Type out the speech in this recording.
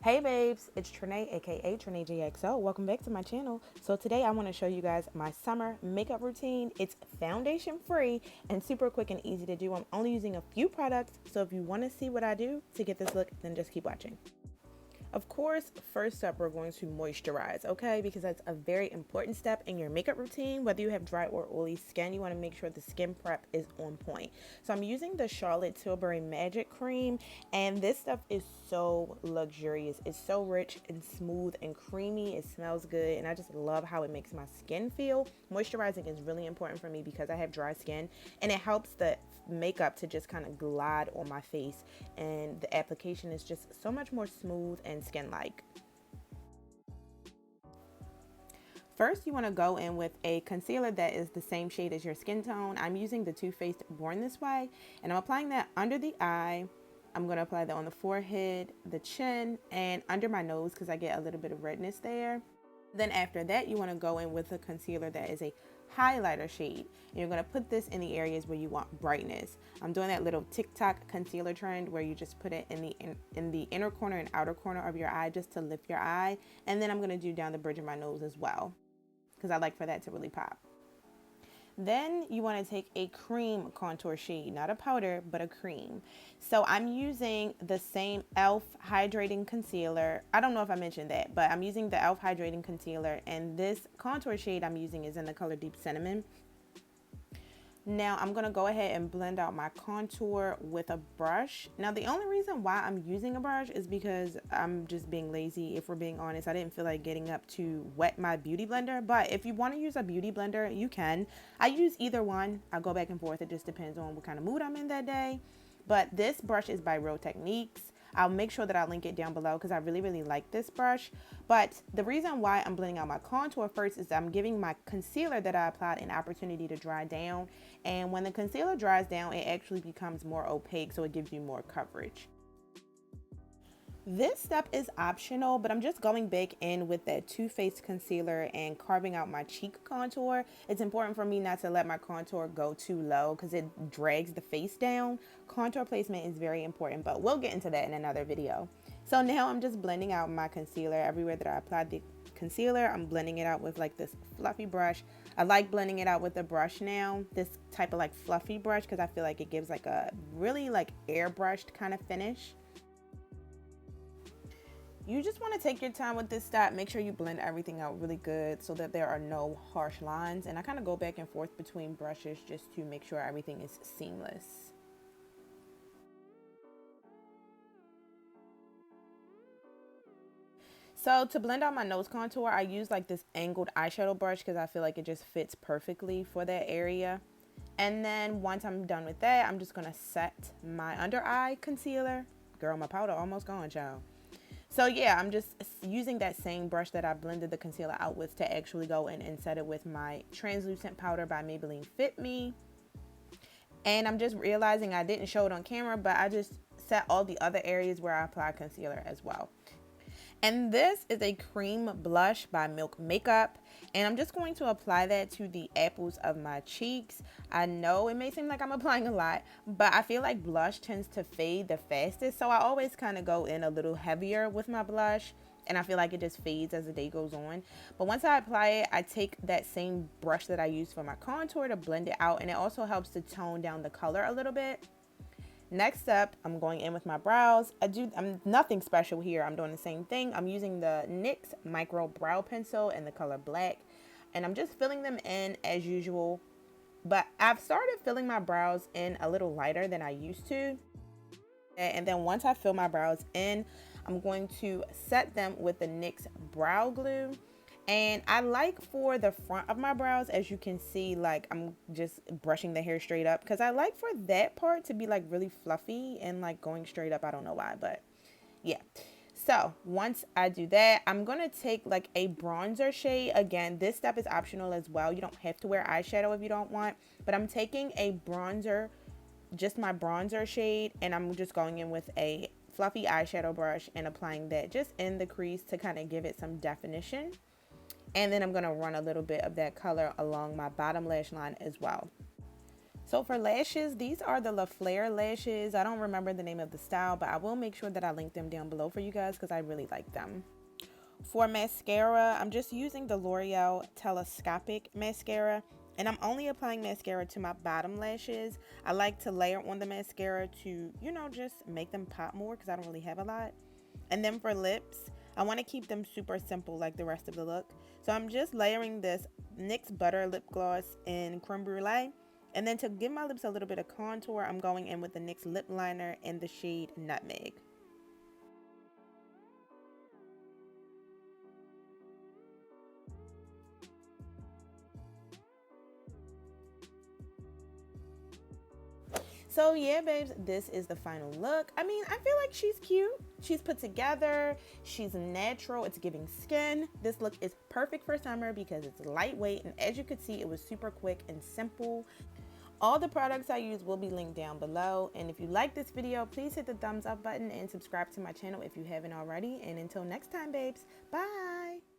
Hey babes, it's Trenae, aka Trenaejxo. Welcome back to my channel. So today I want to show you guys my summer makeup routine. It's foundation free and super quick and easy to do. I'm only using a few products, so if you want to see what I do to get this look, then just keep watching. Of course, first up, we're going to moisturize, okay? Because that's a very important step in your makeup routine. Whether you have dry or oily skin, you want to make sure the skin prep is on point. So I'm using the Charlotte Tilbury Magic Cream, and this stuff is so luxurious. It's so rich and smooth and creamy. It smells good, and I just love how it makes my skin feel. Moisturizing is really important for me because I have dry skin, and it helps the makeup to just kind of glide on my face, and the application is just so much more smooth and skin-like. First, you want to go in with a concealer that is the same shade as your skin tone. I'm using the Too Faced Born This Way, and I'm applying that under the eye. I'm going to apply that on the forehead, the chin, and under my nose because I get a little bit of redness there. Then after that, you want to go in with a concealer that is a highlighter shade. And you're going to put this in the areas where you want brightness. I'm doing that little TikTok concealer trend where you just put it in the inner corner and outer corner of your eye just to lift your eye. And then I'm going to do down the bridge of my nose as well because I like for that to really pop. Then you want to take a cream contour shade, not a powder, but a cream. So I'm using the same e.l.f. Hydrating Concealer. I don't know if I mentioned that, but I'm using the e.l.f. Hydrating Concealer, and this contour shade I'm using is in the color Deep Cinnamon. Now I'm going to go ahead and blend out my contour with a brush. Now the only reason why I'm using a brush is because I'm just being lazy. If we're being honest, I didn't feel like getting up to wet my beauty blender, but if you want to use a beauty blender, you can. I use either one. I go back and forth. It just depends on what kind of mood I'm in that day. But this brush is by Real Techniques. I'll make sure that I link it down below because I really like this brush. But the reason why I'm blending out my contour first is I'm giving my concealer that I applied an opportunity to dry down. And when the concealer dries down, it actually becomes more opaque, so it gives you more coverage. This step is optional, but I'm just going back in with that Too Faced concealer and carving out my cheek contour. It's important for me not to let my contour go too low because it drags the face down. Contour placement is very important, but we'll get into that in another video. So now I'm just blending out my concealer everywhere that I applied the concealer. I'm blending it out with like this fluffy brush. I like blending it out with a brush now, this type of like fluffy brush, because I feel like it gives like a really like airbrushed kind of finish. You just want to take your time with this step. Make sure you blend everything out really good so that there are no harsh lines. And I kind of go back and forth between brushes just to make sure everything is seamless. So to blend out my nose contour, I use like this angled eyeshadow brush because I feel like it just fits perfectly for that area. And then once I'm done with that, I'm just going to set my under eye concealer. Girl, my powder almost gone, child. So yeah, I'm just using that same brush that I blended the concealer out with to actually go in and set it with my translucent powder by Maybelline FITMe. And I'm just realizing I didn't show it on camera, but I just set all the other areas where I apply concealer as well. And this is a cream blush by Milk Makeup, and I'm just going to apply that to the apples of my cheeks. I know it may seem like I'm applying a lot, but I feel like blush tends to fade the fastest, so I always kind of go in a little heavier with my blush, and I feel like it just fades as the day goes on. But once I apply it, I take that same brush that I used for my contour to blend it out, and it also helps to tone down the color a little bit. Next up, I'm going in with my brows. I'm nothing special here. I'm doing the same thing. I'm using the NYX Micro Brow Pencil in the color black, and I'm just filling them in as usual. But I've started filling my brows in a little lighter than I used to. And then once I fill my brows in, I'm going to set them with the NYX Brow Glue. And I like for the front of my brows, as you can see, like I'm just brushing the hair straight up because I like for that part to be like really fluffy and like going straight up. I don't know why, but yeah. So once I do that, I'm going to take like a bronzer shade. Again, this step is optional as well. You don't have to wear eyeshadow if you don't want, but I'm taking a bronzer, just my bronzer shade, and I'm just going in with a fluffy eyeshadow brush and applying that just in the crease to kind of give it some definition. And then I'm going to run a little bit of that color along my bottom lash line as well. So for lashes, these are the Laflare Lashes. I don't remember the name of the style, but I will make sure that I link them down below for you guys because I really like them. For mascara, I'm just using the L'Oreal Telescopic mascara, and I'm only applying mascara to my bottom lashes. I like to layer on the mascara to, you know, just make them pop more because I don't really have a lot. And then for lips, I want to keep them super simple like the rest of the look. So I'm just layering this NYX Butter Lip Gloss in Creme Brulee. And then to give my lips a little bit of contour, I'm going in with the NYX Lip Liner in the shade Nutmeg. So yeah, babes, this is the final look. I mean, I feel like she's cute. She's put together. She's natural. It's giving skin. This look is perfect for summer because it's lightweight. And as you could see, it was super quick and simple. All the products I use will be linked down below. And if you like this video, please hit the thumbs up button and subscribe to my channel if you haven't already. And until next time, babes, bye.